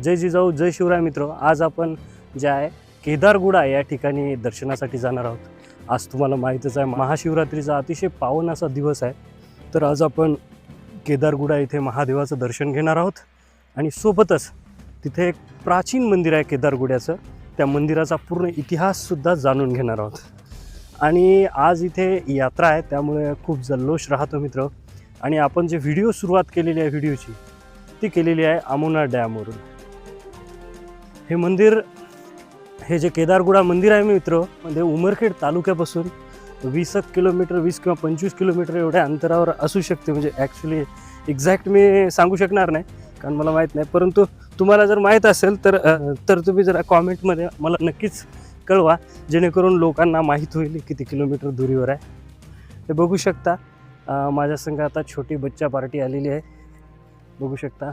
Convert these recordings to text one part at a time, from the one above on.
जय जिजाऊ जय शिवराय मित्र, आज आपण जे आहे केदारगुडा या ठिकाणी दर्शनासाठी जाणार आहोत। आज तुम्हाला माहीतच आहे महाशिवरात्रीचा अतिशय पावन असा दिवस आहे। तर आज आपण केदारगुडा इथे महादेवाचं दर्शन घेणार आहोत आणि सोबतच तिथे एक प्राचीन मंदिर आहे केदारगुड्याचं, त्या मंदिराचा पूर्ण इतिहाससुद्धा जाणून घेणार आहोत। आणि आज इथे यात्रा आहे त्यामुळे खूप जल्लोष राहतो मित्र। आणि आपण जे व्हिडिओ सुरुवात केलेली आहे व्हिडिओची ती केलेली आहे आमोना डॅमवरून। हे मंदिर, हे जे केदारगुडा मंदिर आहे मित्र, म्हणजे उमरखेड तालुक्यापासून 20 किलोमीटर 20 किंवा 25 किलोमीटर एवढ्या अंतरावर असू शकते। म्हणजे ॲक्च्युली एक्झॅक्ट मी सांगू शकणार नाही कारण मला माहीत नाही, परंतु तुम्हाला जर माहीत असेल तर तुम्ही जरा कॉमेंटमध्ये मला नक्कीच कळवा, जेणेकरून लोकांना माहीत होईल किती किलोमीटर दुरीवर आहे। हे बघू शकता माझ्या संग आता छोटी बच्चा पार्टी आलेली आहे, बघू शकता।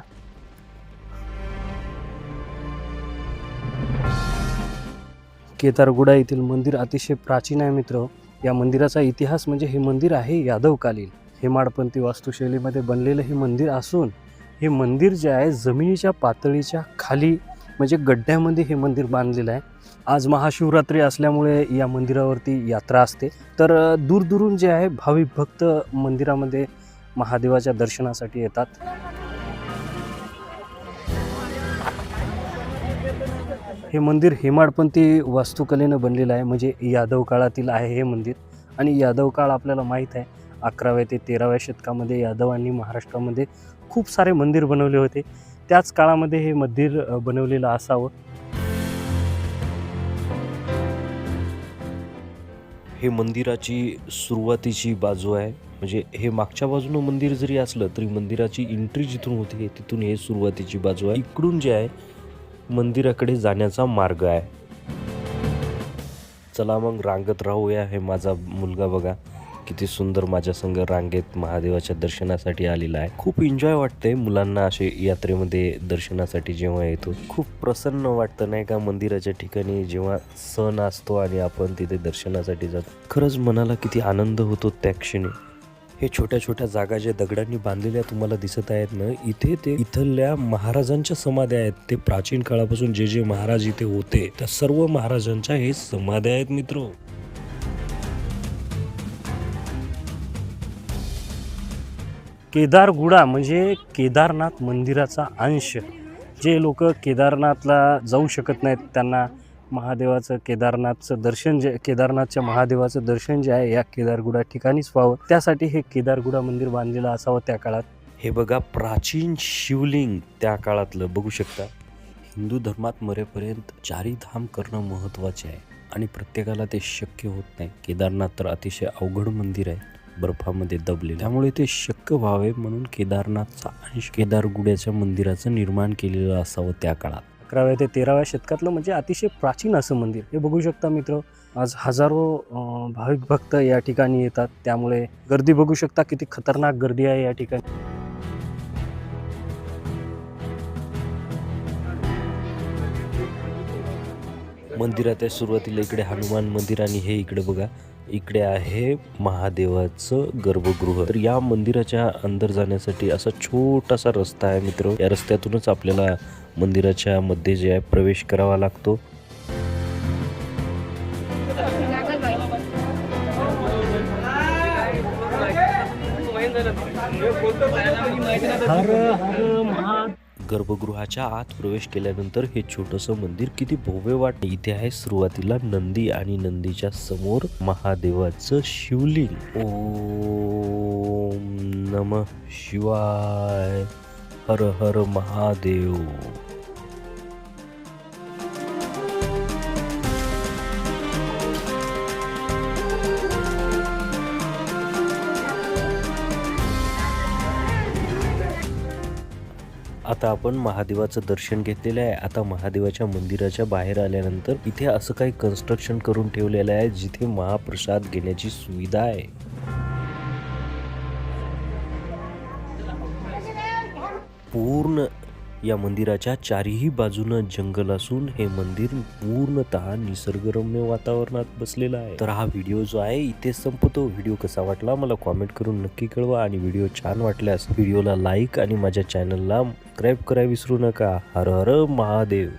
केदारगुडा येथील मंदिर अतिशय प्राचीन आहे मित्र। या मंदिराचा इतिहास म्हणजे हे मंदिर आहे यादवकालीन हेमाडपंथी वास्तुशैलीमध्ये बनलेलं हे मंदिर असून हे मंदिर जे आहे जमिनीच्या पातळीच्या खाली म्हणजे गड्ड्यामध्ये हे मंदिर बांधलेलं आहे। आज महाशिवरात्री असल्यामुळे या मंदिरावरती यात्रा असते, तर दूरदूरून जे आहे भाविक भक्त मंदिरामध्ये महादेवाच्या दर्शनासाठी येतात। हे मंदिर हेमाडपंथी वास्तुकलेनं बनलेलं आहे, म्हणजे यादव काळातील आहे हे मंदिर। आणि यादव काळ आपल्याला माहीत आहे 11व्या ते 13व्या शतकामध्ये यादवांनी महाराष्ट्रामध्ये खूप सारे मंदिर बनवले होते, त्याच काळामध्ये हे मंदिर बनवलेलं असावं। हे मंदिराची सुरुवातीची बाजू आहे, म्हणजे हे मागच्या बाजूनं मंदिर जरी असलं तरी मंदिराची एंट्री जिथून होते तिथून हे सुरुवातीची बाजू आहे। इकडून जे आहे मंदिराकडे जाण्याचा मार्ग आहे। चला मग रांगत राहूया। हे माझा मुलगा बघा किती सुंदर माझ्या संग रांगेत महादेवाच्या दर्शनासाठी आलेला आहे। खूप एन्जॉय वाटतंय मुलांना असे यात्रेमध्ये दर्शनासाठी जेव्हा येतो, खूप प्रसन्न वाटतं नाही का। मंदिराच्या ठिकाणी जेव्हा सण असतो आणि आपण तिथे दर्शनासाठी जातो, खरंच मनाला किती आनंद होतो त्या क्षणी। हे छोट्या छोट्या जागा ज्या दगडांनी बांधलेल्या तुम्हाला दिसत आहेत ना, इथे ते इथल्या महाराजांच्या समाध्या आहेत। ते प्राचीन काळापासून जे जे महाराज इथे होते त्या सर्व महाराजांच्या हे समाध्या आहेत मित्र। केदारगुडा म्हणजे केदारनाथ मंदिराचा अंश। जे लोक केदारनाथला जाऊ शकत नाहीत त्यांना महादेवाचं केदारनाथचं दर्शन केदारनाथच्या महादेवाचं दर्शन जे आहे या केदारगुडा ठिकाणीच व्हावं, त्यासाठी हे केदारगुडा मंदिर बांधलेलं असावं त्या काळात। हे बघा प्राचीन शिवलिंग त्या काळातलं बघू शकता। हिंदू धर्मात मरेपर्यंत 4 धाम करणं महत्त्वाचे आहे आणि प्रत्येकाला ते शक्य होत नाही। केदारनाथ तर अतिशय अवघड मंदिर आहे, बर्फामध्ये दबले, त्यामुळे ते शक्य व्हावे म्हणून केदारनाथचा अंश केदारगुड्याच्या मंदिराचं निर्माण केलेलं असावं त्या काळात। 11व्या ते 13व्या शतकातलं म्हणजे अतिशय प्राचीन असं मंदिर। हे बघू शकता मित्र, आज हजारो भाविक भक्त या ठिकाणी येतात, त्यामुळे गर्दी बघू शकता किती खतरनाक गर्दी आहे या ठिकाणी। मंदिराच्या सुरुवातीला इकडे हनुमान मंदिर आणि हे इकडे बघा, इकडे आहे महादेवाचं गर्भगृह। तर या मंदिराच्या अंदर जाण्यासाठी असा छोटासा रस्ता आहे मित्र, या रस्त्यातूनच आपल्याला मंदिराच्या मध्ये जे आहे प्रवेश करावा लागतो। गर्भगृहाच्या आत प्रवेश केल्यानंतर हे छोटंसं मंदिर किती भव्य वाटतं। इथे आहे सुरुवातीला नंदी आणि नंदीच्या समोर महादेवाचं शिवलिंग। ओम नमः शिवाय, हर हर महादेव। आता आपण महादेवाचं दर्शन घेतलेलं आहे। आता महादेवाच्या मंदिराच्या बाहेर आल्यानंतर इथे असं काही कन्स्ट्रक्शन करून ठेवलेलं आहे जिथे महाप्रसाद घेण्याची सुविधा आहे। पूर्ण या मंदिराच्या चारही बाजूनं जंगल असून हे मंदिर पूर्णतः निसर्गरम्य वातावरणात बसलेलं आहे. तर हा व्हिडिओ जो आहे इथे संपतो. व्हिडिओ कसा वाटला मला कॉमेंट करून नक्की कळवा आणि व्हिडिओ छान वाटल्यास व्हिडिओला लाईक आणि माझ्या चॅनलला सबस्क्राईब करायला विसरू नका. हर हर महादेव.